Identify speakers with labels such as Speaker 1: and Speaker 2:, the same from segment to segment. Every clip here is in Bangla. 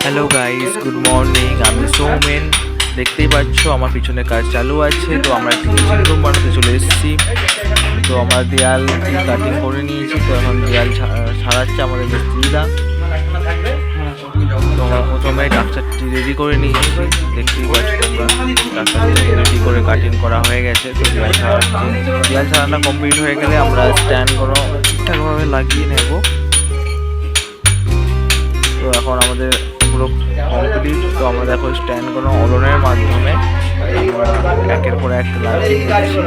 Speaker 1: Hello guys, good morning. আমি সৌমেন। দেখতেই পাচ্ছ আমার পিছনে কাজ চালু আছে। তো আমরা একটি কিচেন রুম বানাতে চলে এসেছি। তো আমরা দেয়াল কাটিং করে নিয়েছি। তো এখন দেয়াল ছাড়াচ্ছে আমাদের মিস্ত্রিরা। তো আমরা প্রথমে ডাক্তারটি রেডি করে নিয়েছি। দেখতেই পাচ্ছ তোমরা, ডাক্তারটি রেডি করে কাটিং করা হয়ে গেছে। তো দেয়াল ছাড়াচ্ছে। দেয়াল ছাড়ানো কমপ্লিট হয়ে গেলে আমরা স্ট্যান্ডগুলো ঠিকঠাকভাবে লাগিয়ে নেব। তো এখন আমাদের পুরো কমপ্লিট। তো আমরা দেখো স্ট্যান্ডগুলো অলনের মাধ্যমে আমরা একের পর এক লাগিয়ে নিচ্ছি।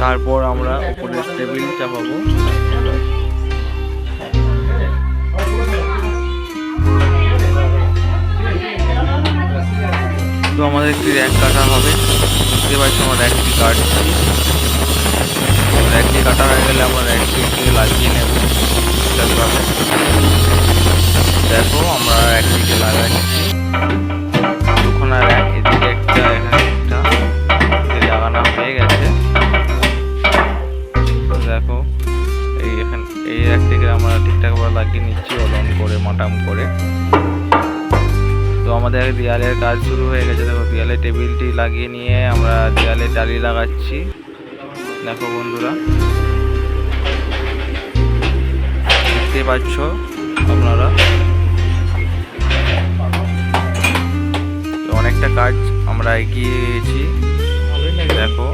Speaker 1: তারপর আমরা উপরে টেবিল চাপাবো। তো আমাদের একটি র্যাক কাটা হবে। দেখতে পাচ্ছি আমরা র্যাকটি কাটছি। র্যাকটি কাটা হয়ে গেলে আমরা র্যাকটিকে লাগিয়ে নেব ঠিকঠাকভাবে। দেখো আমরা র্যাকটিকে লাগাচ্ছি। দুখানা র্যাক, এদিকে একটা এখানে একটা লাগানো হয়ে গেছে। দেখো এই র্যাকটিকে আমরা ঠিকঠাকভাবে লাগিয়ে নিচ্ছি অলন করে, মাটাম করে। তো আমাদের দেয়ালের কাজ শুরু হয়ে গেছে। দেখো দেয়ালে টেবিলটি লাগিয়ে নিয়ে আমরা দেয়ালে টালি লাগাচ্ছি। দেখো বন্ধুরা, দেখতে পাচ্ছ আপনারা, অনেকটা কাজ আমরা এগিয়ে গেছি। দেখো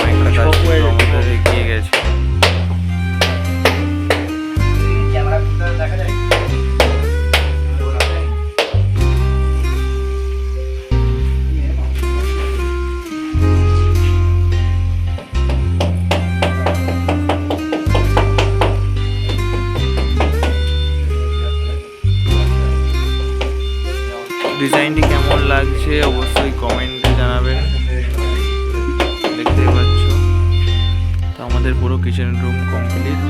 Speaker 1: অনেকটা কাজ আমাদের এগিয়ে গেছে। ডিজাইনটি কেমন লাগছে অবশ্যই কমেন্টে জানাবেন। দেখতেই পাচ্ছ, তো আমাদের পুরো কিচেন রুম কমপ্লিট।